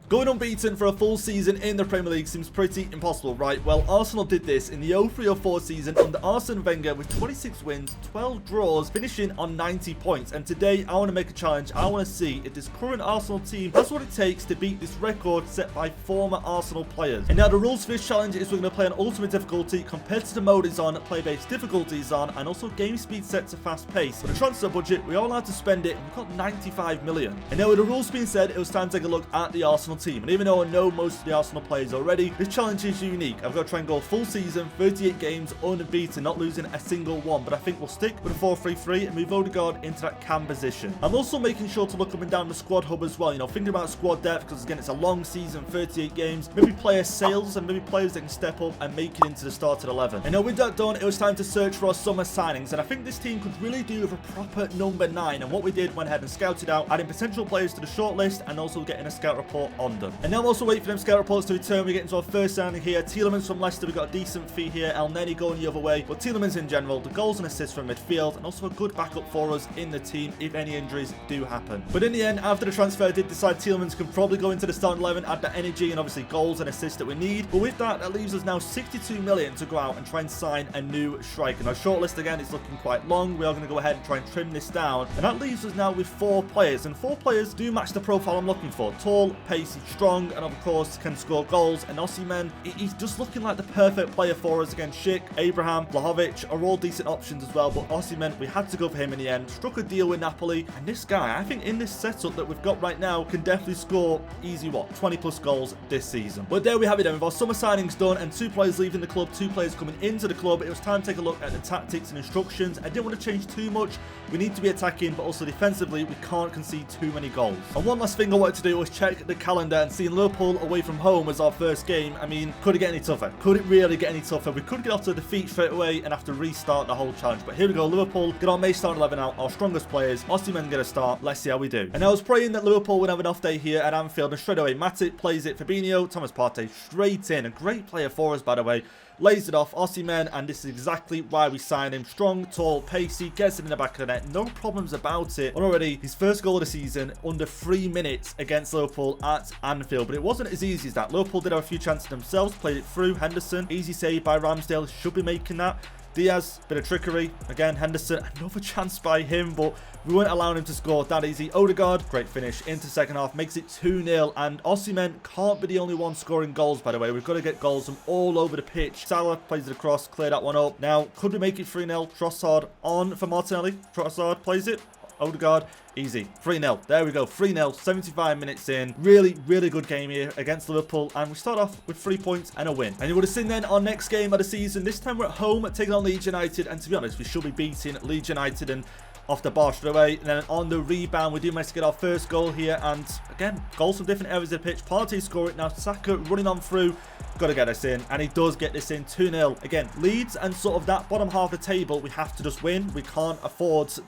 Going unbeaten for a full season in the Premier League seems pretty impossible, right? Well, Arsenal did this in the 03-04 season under Arsene Wenger with 26 wins, 12 draws, finishing on 90 points. And today, I want to make a challenge. I want to see if this current Arsenal team has what it takes to beat this record set by former Arsenal players. And now the rules for this challenge is we're going to play on ultimate difficulty, competitive mode is on, play-based difficulty is on, and also game speed set to fast pace. For the transfer budget, we're all allowed to spend it, and we've got 95 million. And now with the rules being said, it was time to take a look at the Arsenal team. And even though I know most of the Arsenal players already, this challenge is unique. I've got to try and go full season, 38 games, unbeaten, not losing a single one. But I think we'll stick with a 4-3-3 and move Odegaard into that cam position. I'm also making sure to look up and down the squad hub as well. You know, thinking about squad depth, because again, it's a long season, 38 games. Maybe player sales and maybe players that can step up and make it into the starting 11. And now with that done, it was time to search for our summer signings. And I think this team could really do with a proper number 9. And what we did, went ahead and scouted out, adding potential players to the shortlist and also getting a scout report on them. And now also wait for them scout reports to return. We get into our first signing here. Tielemans from Leicester. We got a decent fee here. El Neni going the other way. But Tielemans in general, the goals and assists from midfield, and also a good backup for us in the team if any injuries do happen. But in the end, after the transfer, I did decide Tielemans can probably go into the starting 11, add the energy and obviously goals and assists that we need. But with that, that leaves us now 62 million to go out and try and sign a new striker. Now, shortlist again is looking quite long. We are going to go ahead and try and trim this down. And that leaves us now with 4 players. And 4 players do match the profile I'm looking for. Tall, pacey, strong, and of course can score goals. And Osimhen, he's just looking like the perfect player for us. Again, Schick, Abraham, Vlahovic are all decent options as well. But Osimhen, we had to go for him in the end. Struck a deal with Napoli. And this guy, I think in this setup that we've got right now, can definitely score easy, 20 plus goals this season. But there we have it then. With our summer signings done and 2 players leaving the club, 2 players coming into the club, it was time to take a look at the tactics and instructions. I didn't want to change too much. We need to be attacking, but also defensively, we can't concede too many goals. And one last thing I wanted to do was check the calendar, and seeing Liverpool away from home as our first game, I mean, could it get any tougher? Could it really get any tougher? We could get off to a defeat straight away and have to restart the whole challenge. But here we go, Liverpool get our May starting 11 out, our strongest players. Osimhen get a start. Let's see how we do. And I was praying that Liverpool would have an off day here at Anfield, and straight away, Matip plays it. Fabinho, Thomas Partey straight in. A great player for us, by the way. Lays it off, Osimhen, and this is exactly why we signed him. Strong, tall, pacey, gets it in the back of the net. No problems about it. And already, his first goal of the season, under 3 minutes against Liverpool at Anfield. But it wasn't as easy as that. Liverpool did have a few chances themselves, played it through. Henderson, easy save by Ramsdale, should be making that. Diaz, bit of trickery. Again, Henderson, another chance by him, but we weren't allowing him to score that easy. Odegaard, great finish into second half, makes it 2-0. And Osimhen can't be the only one scoring goals, by the way. We've got to get goals from all over the pitch. Salah plays it across, clear that one up. Now, could we make it 3-0? Trossard on for Martinelli. Trossard plays it. Odegaard, easy. 3-0. There we go. 3-0. 75 minutes in. Really, really good game here against Liverpool. And we start off with 3 points and a win. And you would have seen then our next game of the season. This time we're at home taking on Leeds United. And to be honest, we should be beating Leeds United and off the bar straight away. And then on the rebound, we do manage to get our first goal here. And again, goals from different areas of the pitch. Partey score it. Now Saka running on through. Got to get this in, and he does get this in. 2-0. Again, Leeds and sort of that bottom half of the table, we have to just win. We can't afford to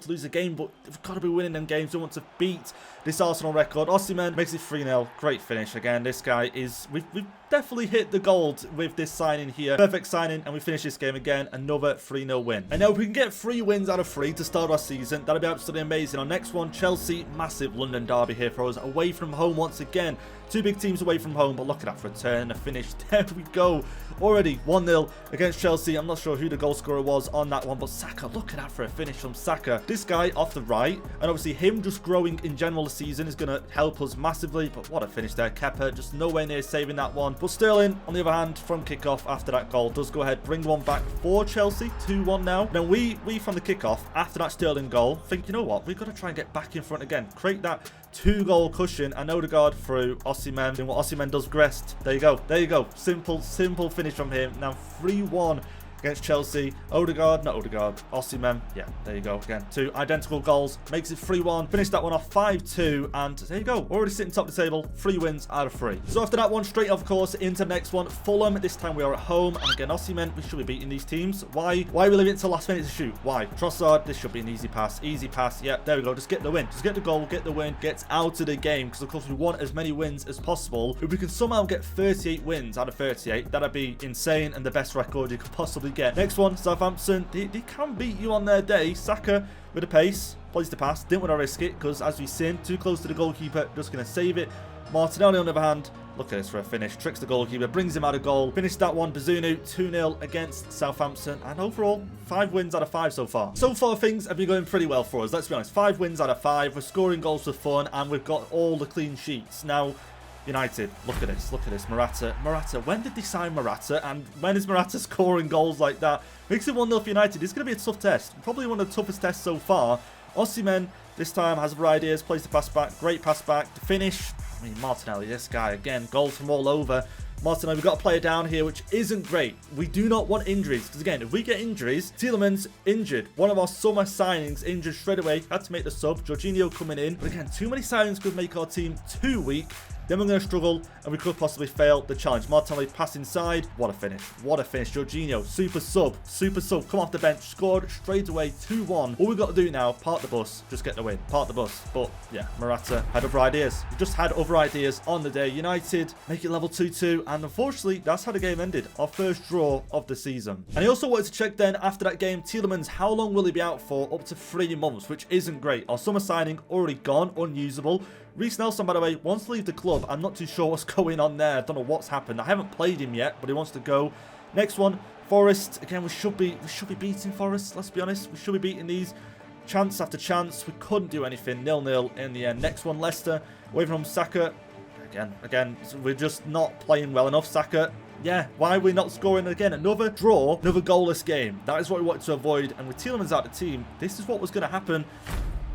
lose a game, but we've got to be winning them games. We want to beat this Arsenal record. Osimhen makes it 3-0. Great finish. Again, this guy is... We've definitely hit the gold with this signing here. Perfect signing, and we finish this game again. Another 3-0 win. And now if we can get 3 wins out of 3 to start our season, that'll be absolutely amazing. Our next one, Chelsea, massive London derby here for us. Away from home once again. 2 big teams away from home, but look at that return and a finish. There we go. Already 1-0 against Chelsea. I'm not sure who the goal scorer was on that one, but Saka, look at that for a finish from Saka. This guy off the right, and obviously him just growing in general this season is going to help us massively, but what a finish there. Kepa just nowhere near saving that one. But Sterling, on the other hand, from kickoff after that goal, does go ahead, bring one back for Chelsea. 2-1 now. Now we from the kickoff, after that Sterling goal, think, you know what, we've got to try and get back in front again. Create that 2-goal cushion, and Odegaard through Osimhen. Doing what Osimhen does best. There you go. There you go. Simple finish from him. Now 3-1 against Chelsea. Odegaard, not Odegaard, Osimhen. Yeah, there you go again. 2 identical goals. Makes it 3-1. Finished that one off 5-2. And there you go. Already sitting top of the table. 3 wins out of 3. So after that one, straight off course into the next one. Fulham. This time we are at home. And again, Osimhen, we should be beating these teams. Why are we leaving it until last minute to shoot? Why? Trossard, this should be an easy pass. Easy pass. Yeah, there we go. Just get the win. Just get the goal, get the win, get out of the game. Because of course we want as many wins as possible. If we can somehow get 38 wins out of 38, that'd be insane and the best record you could possibly get. Next one, Southampton. They can beat you on their day. Saka with a pace, plays the pass. Didn't want to risk it because, as we've seen, too close to the goalkeeper, just going to save it. Martinelli, on the other hand, look at this for a finish. Tricks the goalkeeper, brings him out of goal. Finished that one. Bazunu 2-0 against Southampton. And overall, 5 wins out of 5 so far. So far, things have been going pretty well for us. Let's be honest. 5 wins out of 5. We're scoring goals for fun. And we've got all the clean sheets. Now, United, look at this. Look at this. Morata. When did they sign Morata? And when is Morata scoring goals like that? Makes it 1-0 for United. It's going to be a tough test. Probably one of the toughest tests so far. Osimhen, this time, has other ideas. Plays the pass back. Great pass back. The finish. I mean, Martinelli, this guy, again, goals from all over. Martinelli, we've got a player down here, which isn't great. We do not want injuries, because again, if we get injuries, Tielemans injured. One of our summer signings injured straight away. Had to make the sub. Jorginho coming in. But again, too many signings could make our team too weak. Then we're going to struggle, and we could possibly fail the challenge. Martinelli pass inside. What a finish. What a finish. Jorginho, super sub. Super sub. Come off the bench. Scored straight away. 2-1. All we've got to do now, park the bus. Just get the win. Park the bus. But, yeah, Morata had other ideas. We just had other ideas on the day. United make it level 2-2. And unfortunately, that's how the game ended. Our first draw of the season. And I also wanted to check then, after that game, Tielemans, how long will he be out for? Up to 3 months, which isn't great. Our summer signing already gone. Unusable. Reece Nelson, by the way, wants to leave the club. I'm not too sure what's going on there. I don't know what's happened. I haven't played him yet, but he wants to go. Next one, Forest. Again, we should be beating Forest. Let's be honest. We should be beating these chance after chance. We couldn't do anything. 0-0 in the end. Next one, Leicester. Away from Saka. Again, we're just not playing well enough. Saka. Yeah, why are we not scoring again? Another draw, another goalless game. That is what we wanted to avoid. And with Tielemans out of the team, this is what was going to happen.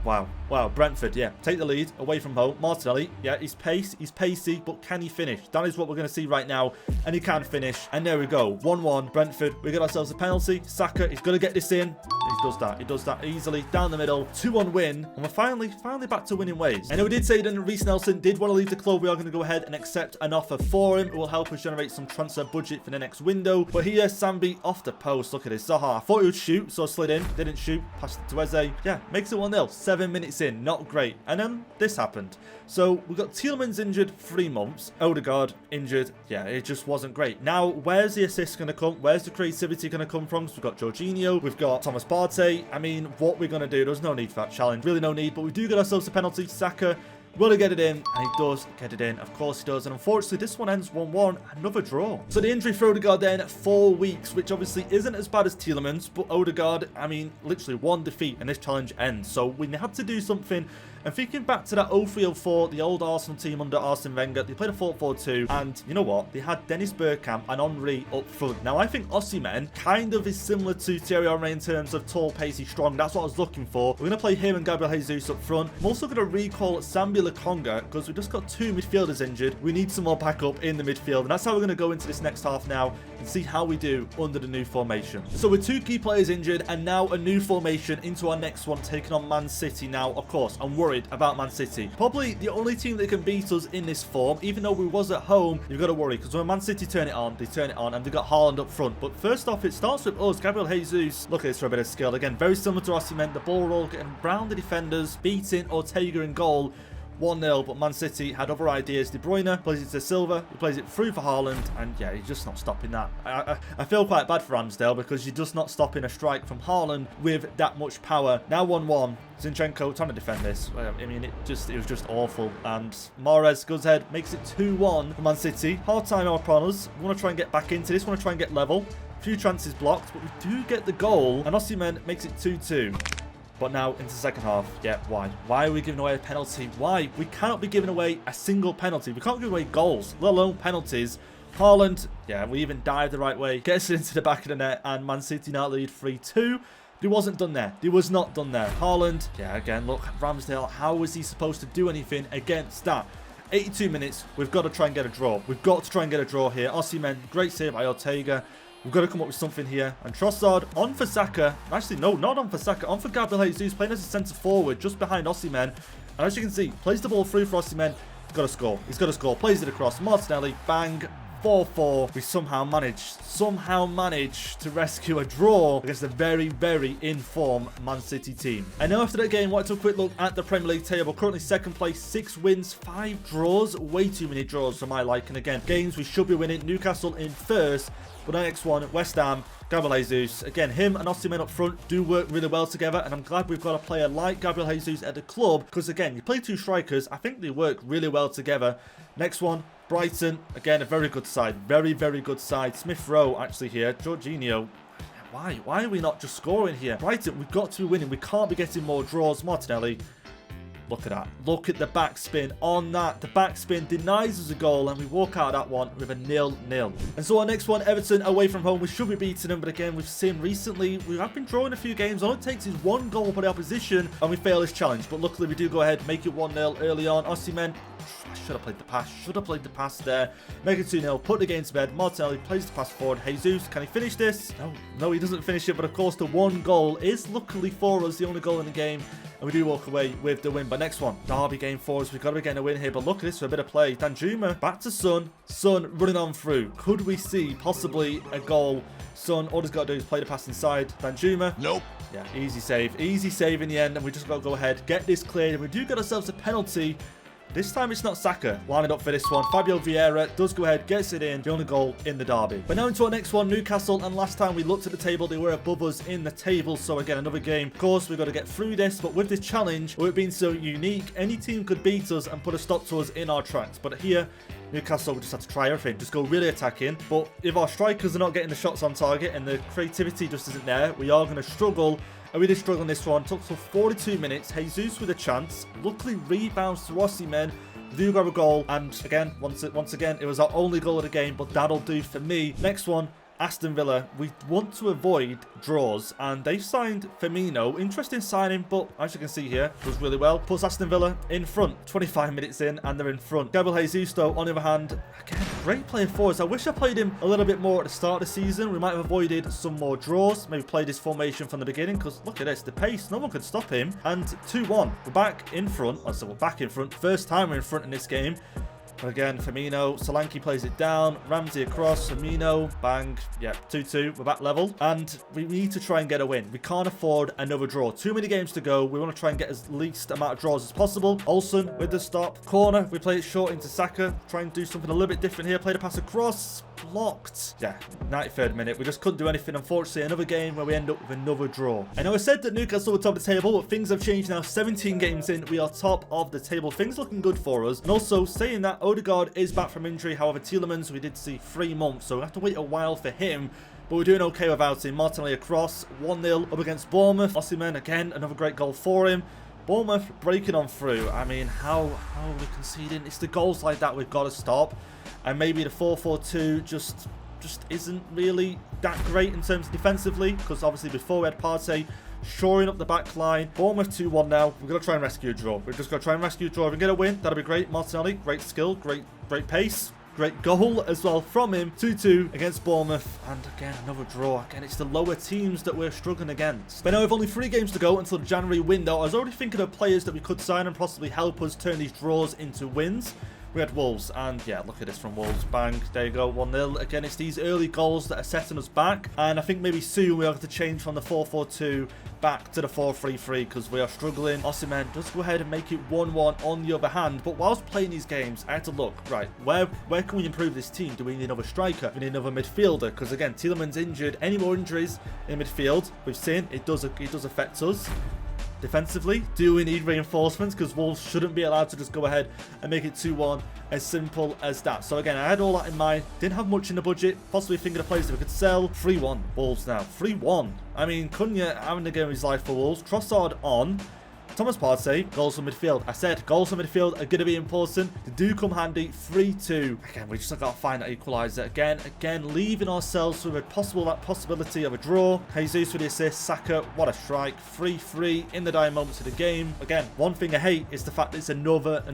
Wow. Brentford, yeah. Take the lead away from home. Martinelli, yeah, he's pacey, but can he finish? That is what we're going to see right now. And he can finish. And there we go. 1-1. Brentford, we got ourselves a penalty. Saka, he's going to get this in. He does that easily. Down the middle. 2-1 win. And we're finally back to winning ways. And we did say that Reece Nelson did want to leave the club. We are going to go ahead and accept an offer for him. It will help us generate some transfer budget for the next window. But here, Sambi off the post. Look at this. Zaha. I thought he would shoot, so I slid in. Didn't shoot. Passed it to Eze. Yeah, makes it 1-0. 7 minutes in. Not great. And then this happened. So we've got Tielemans injured 3 months. Odegaard injured. Yeah, it just wasn't great. Now, where's the assist going to come? Where's the creativity going to come from? So we've got Jorginho. We've got Thomas Partey. I mean, what we're going to do? There's no need for that challenge. Really no need. But we do get ourselves a penalty. Saka will he get it in? And he does get it in. Of course he does. And unfortunately, this one ends 1-1. Another draw. So the injury for Odegaard then, 4 weeks, which obviously isn't as bad as Tielemans. But Odegaard, I mean, literally 1 defeat and this challenge ends. So we had to do something. And thinking back to that 03-04, the old Arsenal team under Arsene Wenger, they played a 4-4-2. And you know what? They had Dennis Bergkamp and Henry up front. Now, I think Osimhen kind of is similar to Thierry Henry in terms of tall, pacey, strong. That's what I was looking for. We're going to play him and Gabriel Jesus up front. I'm also going to recall Sambi Lokonga because we've just got 2 midfielders injured. We need some more backup in the midfield. And that's how we're going to go into this next half now and see how we do under the new formation. So with 2 key players injured and now a new formation into our next one, taking on Man City. Now, of course, I'm worried about Man City. Probably the only team that can beat us in this form. Even though we was at home, you've got to worry because when Man City turn it on, they turn it on and they've got Haaland up front. But first off, it starts with us. Gabriel Jesus. Look at this for a bit of skill. Again, very similar to Osimhen. The ball roll, getting round the defenders, beating Ortega in goal. 1-0, but Man City had other ideas. De Bruyne plays it to Silva, he plays it through for Haaland, and yeah, he's just not stopping that. I feel quite bad for Ramsdale because you're just not stopping a strike from Haaland with that much power. Now 1-1, Zinchenko trying to defend this. I mean, it was just awful. And Mahrez goes ahead, makes it 2-1 for Man City. Hard time upon us. We want to try and get back into this, we want to try and get level. Few chances blocked, but we do get the goal, and Osimhen makes it 2-2. But now into the second half. Yeah, why? Why are we giving away a penalty? Why? We cannot be giving away a single penalty. We can't give away goals, let alone penalties. Haaland, yeah, we even dived the right way. Gets it into the back of the net, and Man City now lead 3-2. He wasn't done there. He was not done there. Haaland, yeah, again, look, Ramsdale, how was he supposed to do anything against that? 82 minutes, we've got to try and get a draw. We've got to try and get a draw here. Osimhen, great save by Ortega. We've got to come up with something here. And Trossard on for Saka. Actually, no, not on for Saka. On for Gabriel Jesus, playing as a centre forward, just behind Osimhen. And as you can see, plays the ball through for Osimhen. He's got to score. He's got to score. Plays it across. Martinelli, bang. 4-4. We somehow managed to rescue a draw against a very, very in-form Man City team. I know after that game, I wanted to a quick look at the Premier League table. Currently second place, 6 wins, 5 draws. Way too many draws for my liking. Again, games we should be winning. Newcastle in first, but the next one, West Ham, Gabriel Jesus. Again, him and Osimhen up front do work really well together, and I'm glad we've got a player like Gabriel Jesus at the club, because again, you play 2 strikers, I think they work really well together. Next one, Brighton. Again, a very good side. Very, very good side. Smith Rowe actually here. Jorginho. Why are we not just scoring here? Brighton, we've got to be winning. We can't be getting more draws. Martinelli. Look at that. Look at the backspin on that. The backspin denies us a goal, and we walk out of that one with a 0-0. And so our next one, Everton away from home. We should be beating them, but again, we've seen recently, we have been drawing a few games. All it takes is 1 goal for the opposition, and we fail this challenge. But luckily, we do go ahead, make it 1-0 early on. Osimhen, I should have played the pass. Should have played the pass there. Make it 2-0. Put the game to bed. Martinelli plays the pass forward. Jesus, can he finish this? No, he doesn't finish it. But of course, the 1 goal is luckily for us, the only goal in the game. And we do walk away with the win. But next one, Derby game for us. We've got to be getting a win here. But look at this for a bit of play. Danjuma back to Son. Son running on through. Could we see possibly a goal? Son, all he's got to do is play the pass inside. Danjuma. Nope. Yeah, easy save. Easy save in the end. And we just got to go ahead, get this cleared. And we do get ourselves a penalty. This time it's not Saka lining up for this one. Fabio Vieira does go ahead, gets it in. The only goal in the derby. But now into our next one, Newcastle. And last time we looked at the table, they were above us in the table. So again, another game. Of course, we've got to get through this. But with this challenge, with it being so unique, any team could beat us and put a stop to us in our tracks. But here, Newcastle, we just have to try everything. Just go really attacking. But if our strikers are not getting the shots on target and the creativity just isn't there, we are going to struggle. And we did struggle on this one. Took till 42 minutes. Jesus with a chance. Luckily rebounds to Osimhen. We do grab a goal. And again, once again, it was our only goal of the game. But that'll do for me. Next one. Aston Villa, we want to avoid draws, and they've signed Firmino. Interesting signing, but as you can see here, does really well. Puts Aston Villa in front, 25 minutes in, and they're in front. Gabriel Jesus, though, on the other hand, again, great player for us. I wish I played him a little bit more at the start of the season. We might have avoided some more draws, maybe played this formation from the beginning, because look at this, the pace, no one could stop him. And 2-1, we're back in front. So we're back in front. First time we're in front in this game. But again, Firmino, Solanke plays it down, Ramsey across, Firmino, bang, yeah, 2-2, we're back level, and we need to try and get a win. We can't afford another draw. Too many games to go. We want to try and get as least amount of draws as possible. Olsen with the stop, corner, we play it short into Saka, try and do something a little bit different here, play the pass across, blocked. Yeah, 93rd minute, we just couldn't do anything. Unfortunately, another game where we end up with another draw. I know I said that Newcastle were top of the table, but things have changed now. 17 games in, we are top of the table. Things looking good for us. And also, saying that, Odegaard is back from injury. However, Tielemans, we did see 3 months, so we have to wait a while for him. But we're doing okay without him. Martinelli across, 1-0 up against Bournemouth. Osimhen, again, another great goal for him. Bournemouth breaking on through. I mean, how are we conceding? It's the goals like that we've got to stop. And maybe the 4-4-2 just isn't really that great in terms of defensively, because obviously before we had Partey shoring up the back line. Bournemouth 2-1 now. We're going to try and rescue a draw. We're just going to try and rescue a draw. If we get a win, that'll be great. Martinelli, great skill, great pace. Great goal as well from him. 2-2 against Bournemouth. And again, another draw. Again, it's the lower teams that we're struggling against. But now with only 3 games to go until the January window, I was already thinking of players that we could sign and possibly help us turn these draws into wins. We had Wolves, and yeah, look at this from Wolves. Bang, there you go, 1-0. Again, it's these early goals that are setting us back. And I think maybe soon we'll have to change from the 4-4-2 back to the 4-3-3 because we are struggling. Osimhen does go ahead and make it 1-1 on the other hand. But whilst playing these games, I had to look, right, where can we improve this team? Do we need another striker? We need another midfielder? Because again, Tielemans injured. Any more injuries in midfield? We've seen it does affect us. Defensively, do we need reinforcements? Because Wolves shouldn't be allowed to just go ahead and make it 2-1. As simple as that. So again, I had all that in mind. Didn't have much in the budget. Possibly thinking of players that we could sell. 3-1. Wolves now. 3-1. I mean, Cunha having the game of his life for Wolves. Trossard on. Thomas Partey, goals from midfield. I said goals from midfield are going to be important. They do come handy. 3-2. Again, we just got to find that equaliser. Again, leaving ourselves with that possibility of a draw. Jesus with the assist. Saka, what a strike. 3-3 in the dying moments of the game. Again, one thing I hate is the fact that it's another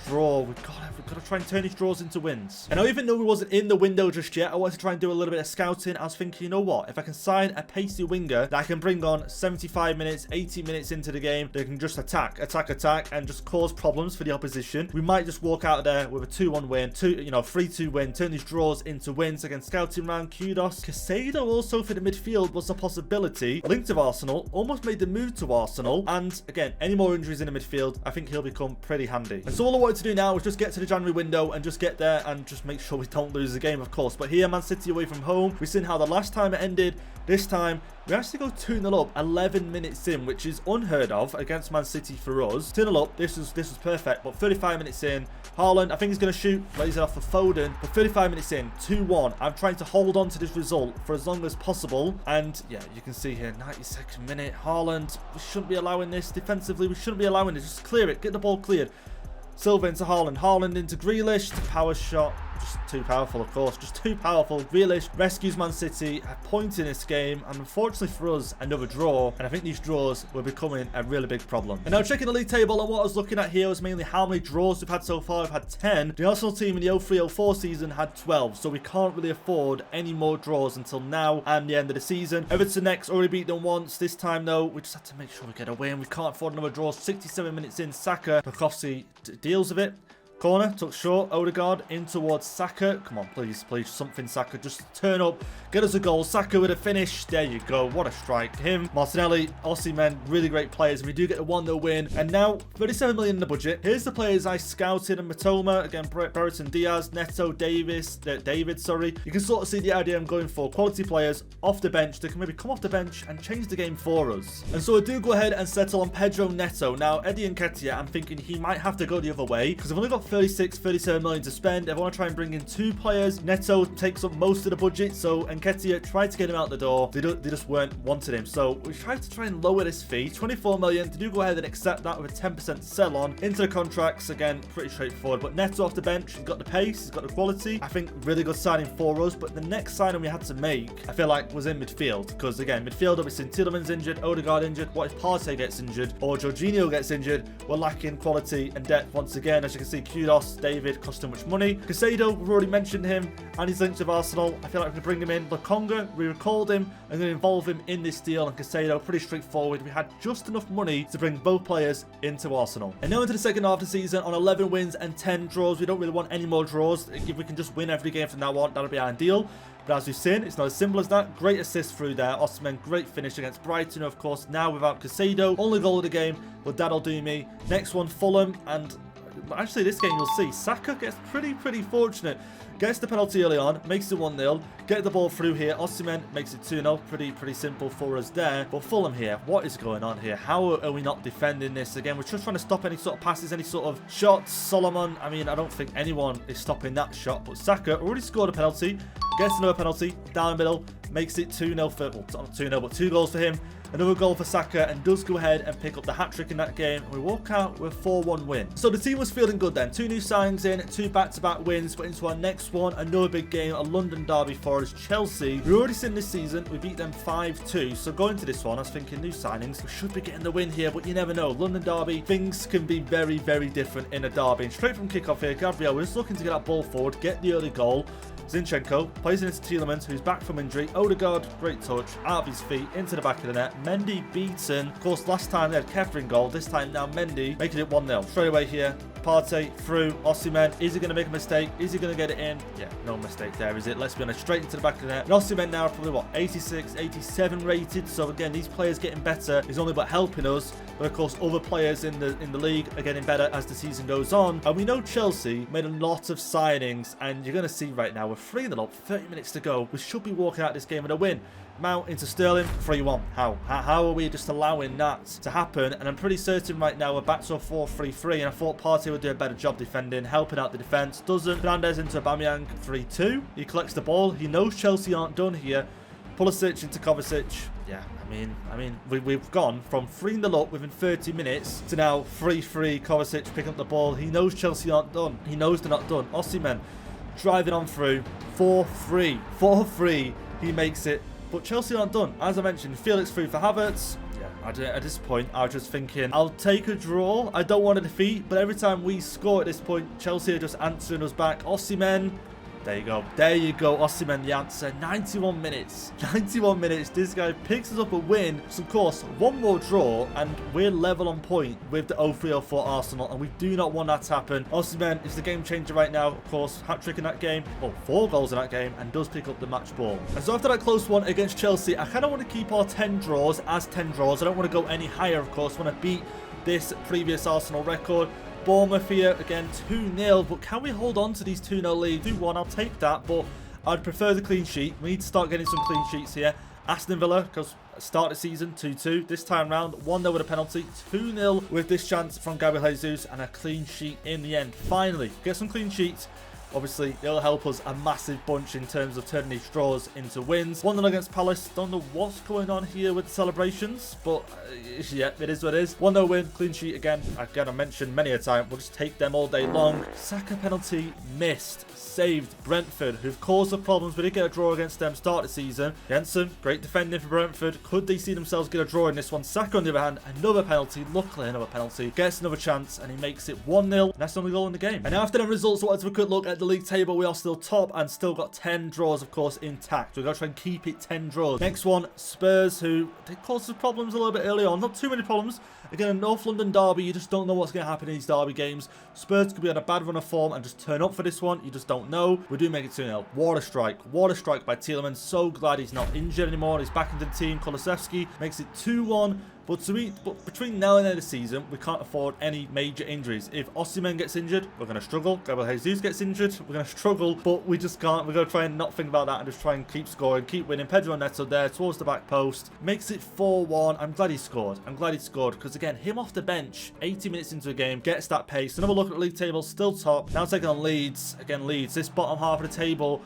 draw. We've got to try and turn these draws into wins. And even though we wasn't in the window just yet, I wanted to try and do a little bit of scouting. I was thinking, you know what? If I can sign a pacey winger that I can bring on 75 minutes, 80 minutes into the game, they can just attack, and just cause problems for the opposition. We might just walk out there with a 2-1 win, 3-2 win, turn these draws into wins. Again, scouting round, kudos. Caicedo also for the midfield was a possibility. Linked to Arsenal, almost made the move to Arsenal. And again, any more injuries in the midfield, I think he'll become pretty handy. And so all I wanted to do now was just get to the January window and just get there and just make sure we don't lose the game, of course. But here, Man City away from home. We've seen how the last time it ended. This time, we actually go 2-0 up 11 minutes in, which is unheard of against Man City for us. 2-0 up, this was perfect, but 35 minutes in, Haaland, I think he's going to shoot, lays it off for Foden, but 35 minutes in, 2-1. I'm trying to hold on to this result for as long as possible, and yeah, you can see here, 92nd minute, Haaland, we shouldn't be allowing this defensively, we shouldn't be allowing it, just clear it, get the ball cleared. Silva into Haaland, Haaland into Grealish, the power shot, just too powerful, of course, just too powerful. Grealish rescues Man City, a point in this game, and unfortunately for us, another draw, and I think these draws were becoming a really big problem. And now checking the league table, and what I was looking at here was mainly how many draws we've had so far. We've had 10. The Arsenal team in the 03-04 season had 12, so we can't really afford any more draws until now and the end of the season. Everton next, already beat them once. This time, though, we just have to make sure we get a win. We can't afford another draw. 67 minutes in, Saka, Tarkowski deals with it. Corner, took short, Odegaard in towards Saka. Come on, please, something, Saka. Just turn up, get us a goal. Saka with a finish. There you go. What a strike. Him, Martinelli, Osimhen, really great players. We do get a 1-0 win. And now, 37 million in the budget. Here's the players I scouted. And Matoma, again, Brereton Diaz, Neto, David, sorry. You can sort of see the idea I'm going for. Quality players off the bench. They can maybe come off the bench and change the game for us. And so I do go ahead and settle on Pedro Neto. Now, Eddie Nketiah, I'm thinking he might have to go the other way, because I've only got 37 million to spend. I want to try and bring in 2 players. Neto takes up most of the budget, so Nketiah tried to get him out the door. They just weren't wanting him, so we tried to try and lower this fee. 24 million. They do go ahead and accept that with a 10% sell on into the contracts. Again, pretty straightforward, but Neto off the bench, he's got the pace, he's got the quality. I think really good signing for us, but the next signing we had to make, I feel like, was in midfield, because again, midfield, obviously Tielemans injured, Odegaard injured. What if Partey gets injured or Jorginho gets injured? We're lacking quality and depth once again. As you can see, kudos, David, cost too much money. Caicedo, we've already mentioned him, and he's linked with Arsenal. I feel like we can bring him in. Lokonga, we recalled him. I'm going to involve him in this deal, and Caicedo, pretty straightforward. We had just enough money to bring both players into Arsenal. And now into the second half of the season on 11 wins and 10 draws. We don't really want any more draws. If we can just win every game from now on, that'll be ideal. But as we've seen, it's not as simple as that. Great assist through there. Osimhen, great finish against Brighton, of course, now without Caicedo. Only goal of the game, but that'll do me. Next one, Fulham, and actually this game you'll see, Saka gets pretty fortunate. Gets the penalty early on, makes it 1-0. Get the ball through here. Osimhen makes it 2-0. Pretty simple for us there. But Fulham here, what is going on here? How are we not defending this? Again, we're just trying to stop any sort of passes, any sort of shots. Solomon, I mean, I don't think anyone is stopping that shot. But Saka already scored a penalty. Gets another penalty, down the middle. Makes it 2-0 for, well, not 2-0, but 2 goals for him. Another goal for Saka, and does go ahead and pick up the hat-trick in that game. We walk out with a 4-1 win. So the team was feeling good then. 2 new signings in, 2 back-to-back wins. But into our next one, another big game, a London derby for us, Chelsea. We've already seen this season, we beat them 5-2. So going to this one, I was thinking new signings. We should be getting the win here, but you never know. London derby, things can be very different in a derby. And straight from kickoff here, Gabriel, we're just looking to get that ball forward, get the early goal. Zinchenko plays it into Tielemans, who's back from injury. Odegaard, great touch, out of his feet, into the back of the net. Mendy beaten. Of course, last time they had Kevin goal. This time now Mendy, making it 1-0. Straight away here, Partey through, Osimhen. Is he going to make a mistake? Is he going to get it in? Yeah, no mistake there, is it? Let's be honest, straight into the back of the net. And Osimhen now probably, what, 86, 87 rated. So again, these players getting better is only but helping us. But of course, other players in the league are getting better as the season goes on. And we know Chelsea made a lot of signings, and you're going to see right now, we're 3-0 up, 30 minutes to go. We should be walking out this game with a win. Mount into Sterling, 3-1. How are we just allowing that to happen? And I'm pretty certain right now we're back to a 4-3-3, and I thought Partey would do a better job defending, helping out the defence. Doesn't. Fernandes into Aubameyang, 3-2. He collects the ball. He knows Chelsea aren't done here. Pulisic into Kovacic. Yeah, I mean, we've gone from 3-0 up within 30 minutes to now 3-3. Kovacic picking up the ball. He knows Chelsea aren't done. He knows they're not done. Osimhen driving on through. 4-3. 4-3. He makes it. But Chelsea aren't done. As I mentioned, Felix through for Havertz. Yeah, at this point, I was just thinking, I'll take a draw. I don't want a defeat, but every time we score at this point, Chelsea are just answering us back. Osimhen. There you go. There you go. Osimhen, the answer. 91 minutes. 91 minutes. This guy picks us up a win. So, of course, one more draw, and we're level on point with the 0-3-0-4 Arsenal, and we do not want that to happen. Osimhen is the game changer right now. Of course, hat-trick in that game. Well, 4 goals in that game, and does pick up the match ball. And so after that close one against Chelsea, I kind of want to keep our 10 draws as 10 draws. I don't want to go any higher, of course. I want to beat this previous Arsenal record. Bournemouth here, again, 2-0, but can we hold on to these 2-0 leads? 2-1, I'll take that, but I'd prefer the clean sheet. We need to start getting some clean sheets here. Aston Villa, because start the season 2-2. This time round, 1-0 with a penalty, 2-0 with this chance from Gabriel Jesus, and a clean sheet in the end. Finally, get some clean sheets. Obviously, it'll help us a massive bunch in terms of turning these draws into wins. 1-0 against Palace. Don't know what's going on here with the celebrations, but yeah, it is what it is. 1-0 win, clean sheet again. Again, I mentioned many a time, we'll just take them all day long. Saka penalty missed. Saved Brentford, who've caused the problems. We did get a draw against them start the season. Jensen, great defending for Brentford. Could they see themselves get a draw in this one? Saka, on the other hand, another penalty. Luckily, another penalty. Gets another chance, and he makes it 1-0. That's the only goal in the game. And after the results, let's have a quick look at the league table. We are still top and still got 10 draws, of course, intact. We've got to try and keep it 10 draws. Next one, Spurs, who they caused some problems a little bit early on. Not too many problems. Again, a North London derby, you just don't know what's going to happen in these derby games. Spurs could be on a bad run of form and just turn up for this one. You just don't know. We do make it 2-0. What a strike. What a strike by Tielemans. So glad he's not injured anymore. He's back into the team. Kulusevski makes it 2-1. But between now and the end of the season, we can't afford any major injuries. If Osimhen gets injured, we're going to struggle. Gabriel Jesus gets injured, we're going to struggle. But we just can't. We're going to try and not think about that and just try and keep scoring, keep winning. Pedro Neto there towards the back post. Makes it 4-1. I'm glad he scored. I'm glad he scored because, again, him off the bench, 80 minutes into a game, gets that pace. Another look at the league table, still top. Now taking on Leeds. Again, Leeds. This bottom half of the table.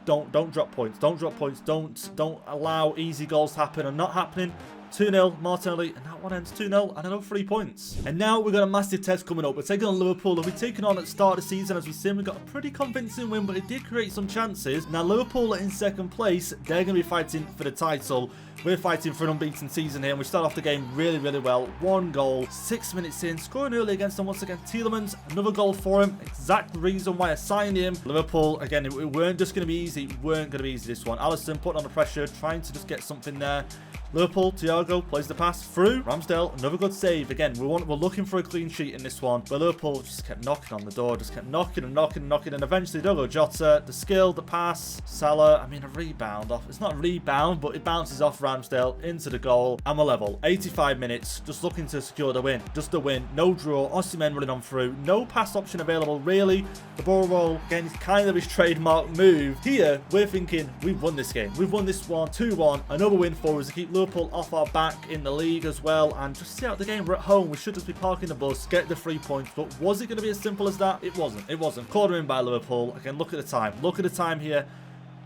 Don't drop points. Don't drop points. Don't allow easy goals to happen. And not happening. 2-0, Martinelli, and that one ends 2-0, and another 3 points. And now we've got a massive test coming up. We're taking on Liverpool, who we've taken on at the start of the season. As we've seen, we got a pretty convincing win, but it did create some chances. Now, Liverpool are in second place. They're going to be fighting for the title. We're fighting for an unbeaten season here, and we start off the game really, really well. 1 goal, 6 minutes in, scoring early against them once again. Tielemans, another goal for him. Exact reason why I signed him. Liverpool, again, it weren't just going to be easy. It weren't going to be easy, this one. Alisson putting on the pressure, trying to just get something there. Liverpool, Thiago plays the pass through. Ramsdale, another good save. Again, we're looking for a clean sheet in this one. But Liverpool just kept knocking on the door. Just kept knocking and knocking and knocking. And eventually, Diogo Jota, the skill, the pass. Salah, I mean, a rebound off. It's not a rebound, but it bounces off Ramsdale into the goal. And we're level. 85 minutes. Just looking to secure the win. Just the win. No draw. Osimhen running on through. No pass option available, really. The ball roll, again, is kind of his trademark move. Here, we're thinking, we've won this game. We've won this one. 2-1. Another win for us to keep Liverpool off our back in the league as well, and just see out the game. We're at home. We should just be parking the bus, get the 3 points. But was it going to be as simple as that? It wasn't. It wasn't. Corner in by Liverpool. Again, look at the time. Look at the time here.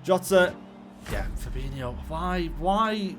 Jota. Yeah, Fabinho. Why?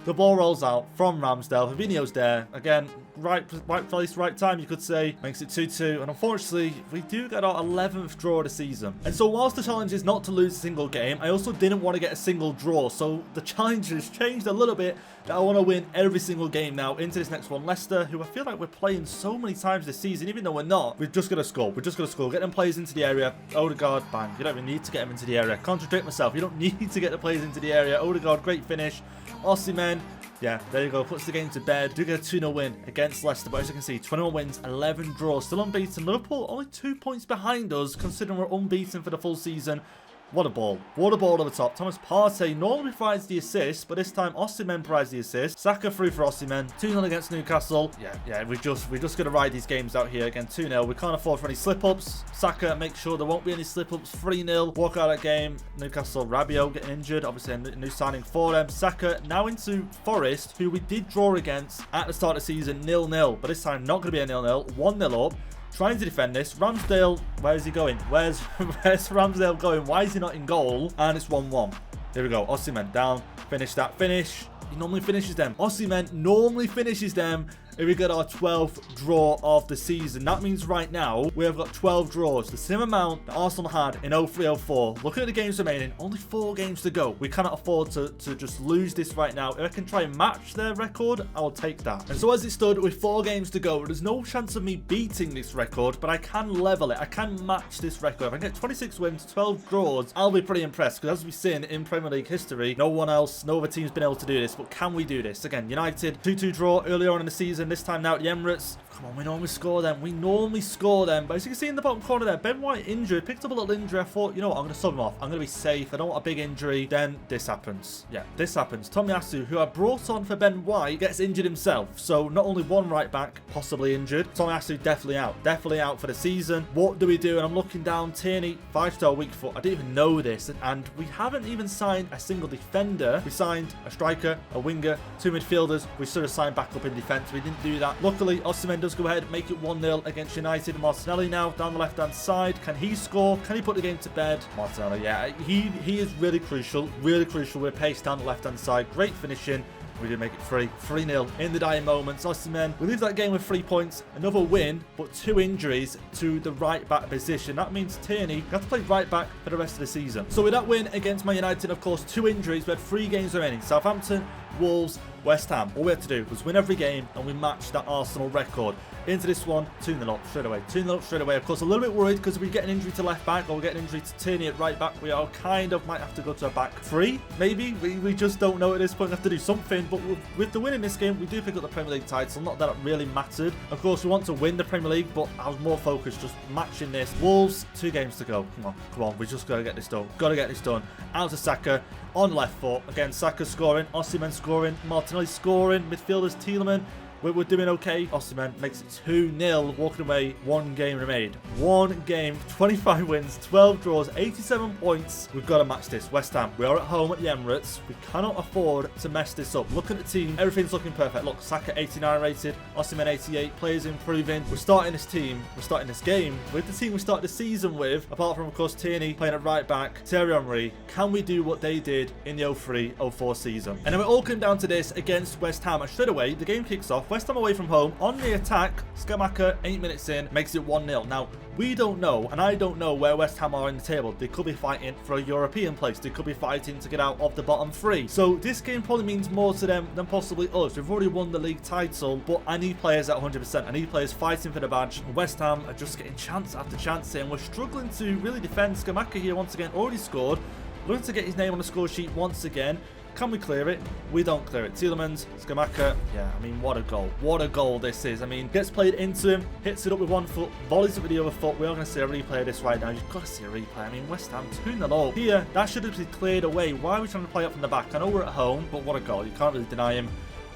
The ball rolls out from Ramsdale. Fabinho's there. Again, right place, right time, you could say. Makes it 2-2. And unfortunately, we do get our 11th draw of the season. And so whilst the challenge is not to lose a single game, I also didn't want to get a single draw. So the challenge has changed a little bit. That I want to win every single game now into this next one. Leicester, who I feel like we're playing so many times this season, even though we're not. We've just got to score. We're just got to score. Get them players into the area. Odegaard, bang. You don't even need to get them into the area. Contradict myself. You don't need to get the players into the area. Odegaard, great finish. Osimhen. Yeah, there you go. Puts the game to bed. Do get a 2-0 win against Leicester. But as you can see, 21 wins, 11 draws. Still unbeaten. Liverpool only 2 points behind us, considering we're unbeaten for the full season. What a ball. What a ball over the top. Thomas Partey normally provides the assist, but this time Osimhen provides the assist. Saka through for Osimhen. 2-0 against Newcastle. Yeah, we're just going to ride these games out here. Again, 2-0. We can't afford for any slip-ups. Saka, make sure there won't be any slip-ups. 3-0. Walk out of that game. Newcastle, Rabiot getting injured. Obviously, a new signing for them. Saka now into Forest, who we did draw against at the start of the season, 0-0. But this time, not going to be a 0-0. 1-0 up. Trying to defend this. Ramsdale, where is he going? Where's Ramsdale going? Why is he not in goal? And it's 1-1. Here we go. Osimhen down. Finish that. Finish. He normally finishes them. Osimhen normally finishes them. Here we get our 12th draw of the season. That means right now we have got 12 draws, the same amount that Arsenal had in 03-04. Looking at the games remaining, only 4 games to go. We cannot afford to just lose this right now. If I can try and match their record, I will take that. And so as it stood with 4 games to go, there's no chance of me beating this record, but I can level it. I can match this record. If I get 26 wins, 12 draws, I'll be pretty impressed, because as we've seen in Premier League history, no one else, no other team's been able to do this. But can we do this? Again, United 2-2 draw earlier on in the season, this time now at the Emirates. Come on, we normally score them. We normally score them. But as you can see in the bottom corner there, Ben White injured, picked up a little injury. I thought, you know what, I'm going to sub him off. I'm going to be safe. I don't want a big injury. Then this happens. Yeah, this happens. Tomiyasu, who I brought on for Ben White, gets injured himself. So not only one right back possibly injured, Tomiyasu definitely out. Definitely out for the season. What do we do? And I'm looking down, Tierney, 5-star weak foot. I didn't even know this. And we haven't even signed a single defender. We signed a striker, a winger, 2 midfielders. We should have signed back up in defence. We didn't do that. Luckily, Osimhen does go ahead and make it 1-0 against United. Martinelli now down the left-hand side. Can he score? Can he put the game to bed? Martinelli, yeah, he is really crucial with pace down the left-hand side. Great finishing. We did make it 3-0 in the dying moments. Osimhen, we leave that game with 3 points. Another win, but 2 injuries to the right-back position. That means Tierney got to play right-back for the rest of the season. So with that win against Man United, of course, 2 injuries. We had 3 games remaining. Southampton, Wolves, West Ham. All we had to do was win every game, and we matched that Arsenal record. Into this one, 2-0 up straight away. 2-0 up straight away. Of course, a little bit worried because if we get an injury to left back or we get an injury to Tierney at right back, we are kind of might have to go to a back 3, maybe. We just don't know at this point. We have to do something. But with the win in this game, we do pick up the Premier League title. Not that it really mattered. Of course, we want to win the Premier League, but I was more focused just matching this. Wolves, 2 games to go. Come on. We just got to get this done. Got to get this done. Out to Saka on left foot. Again, Saka scoring. Osimhen scoring. Martinelli scoring. Midfielders, Tielemans. We're doing okay. Osimhen makes it 2-0, walking away. 1 game remained. 1 game, 25 wins, 12 draws, 87 points. We've got to match this. West Ham, we are at home at the Emirates. We cannot afford to mess this up. Look at the team. Everything's looking perfect. Look, Saka 89 rated, Osimhen 88. Players improving. We're starting this team. We're starting this game with the team we started the season with, apart from, of course, Tierney playing at right back, Thierry Henry. Can we do what they did in the 03-04 season? And then we're all coming down to this against West Ham. And straight away, the game kicks off. West Ham away from home on the attack. Scamacca, 8 minutes in, makes it 1-0. Now, we don't know, and I don't know where West Ham are in the table. They could be fighting for a European place. They could be fighting to get out of the bottom 3. So this game probably means more to them than possibly us. We've already won the league title, but I need players at 100%. I need players fighting for the badge. West Ham are just getting chance after chance here, and we're struggling to really defend. Scamacca here once again already scored. Looking to get his name on the score sheet once again. Can we clear it? We don't clear it. Tielemans, Scamacca. Yeah, I mean, what a goal. What a goal this is. I mean, gets played into him, hits it up with 1 foot, volleys it with the other foot. We are going to see a replay of this right now. You've got to see a replay. I mean, West Ham 2-0 here. That should have been cleared away. Why are we trying to play up from the back? I know we're at home, but what a goal. You can't really deny him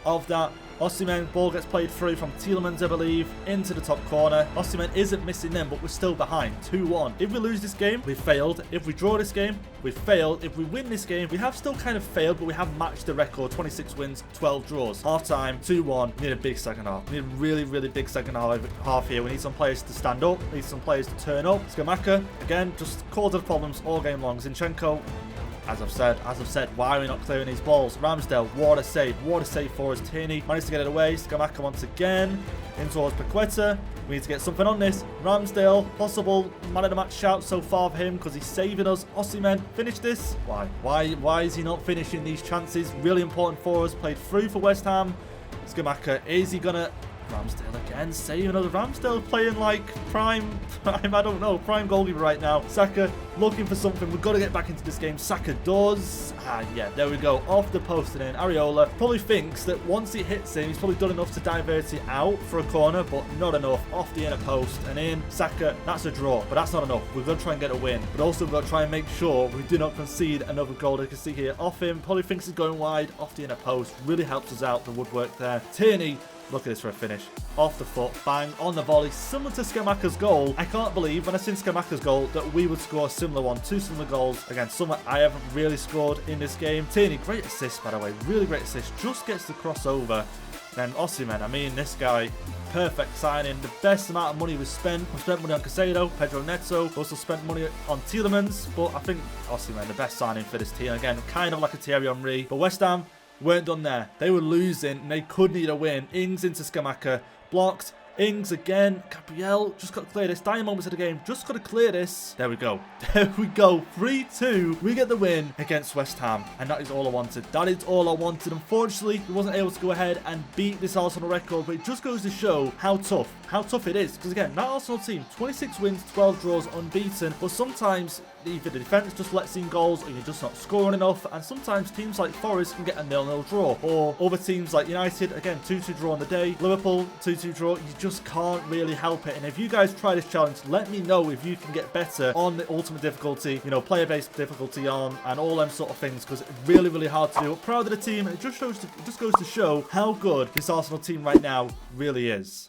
of that. Osimhen, ball gets played through from Tielemans, I believe, into the top corner. Osimhen isn't missing them, but we're still behind, 2-1. If we lose this game, we failed. If we draw this game, we failed. If we win this game, we have still kind of failed, but we have matched the record, 26 wins, 12 draws. Half time, 2-1. Need a big second half. Need a really, really big second half here. We need some players to stand up. We need some players to turn up. Scamacca, again, just caused the problems all game long. Zinchenko, as I've said, why are we not clearing these balls? Ramsdale, what a save for us. Tierney managed to get it away. Scamacca once again, in towards Paqueta. We need to get something on this. Ramsdale, possible man of the match shout so far for him because he's saving us. Osimhen, finish this. Why is he not finishing these chances? Really important for us. Played through for West Ham. Scamacca, is he gonna... Ramsdale again, saving another. Ramsdale playing like prime, I don't know, prime goalkeeper right now. Saka looking for something. We've got to get back into this game. Saka does. Yeah, there we go. Off the post and in. Areola probably thinks that once it hits him, he's probably done enough to divert it out for a corner, but not enough. Off the inner post and in. Saka, that's a draw, but that's not enough. We've got to try and get a win, but also we've got to try and make sure we do not concede another goal. You can see here, off him, probably thinks he's going wide. Off the inner post, really helps us out, the woodwork there. Tierney, look at this for a finish. Off the foot, bang, on the volley, similar to Scamacca's goal. I can't believe when I seen Scamacca's goal that we would score a similar one. 2 similar goals. Again, something I haven't really scored in this game. Tierney, great assist, by the way. Really great assist. Just gets the crossover. Then Osimhen, I mean, this guy, perfect signing. The best amount of money was spent. We spent money on Casado, Pedro Neto. We also spent money on Tielemans. But I think Osimhen, the best signing for this team. Again, kind of like a Thierry Henry. But West Ham, weren't done there. They were losing and they could need a win. Ings into Skamaka, blocked. Ings again. Gabriel just got to clear this. Dying moments of the game. Just got to clear this. There we go. There we go. 3-2. We get the win against West Ham. And that is all I wanted. That is all I wanted. Unfortunately, we wasn't able to go ahead and beat this Arsenal record. But it just goes to show how tough it is. Because again, that Arsenal team, 26 wins, 12 draws, unbeaten. But sometimes either the defense just lets in goals or you're just not scoring enough. And sometimes teams like Forest can get a 0-0 draw. Or other teams like United, again, 2-2 draw on the day. Liverpool, 2-2 draw. You just can't really help it. And if you guys try this challenge, let me know if you can get better on the ultimate difficulty, you know, player-based difficulty on, and all them sort of things, because it's really, really hard to do. But proud of the team, and it just goes to show how good this Arsenal team right now really is.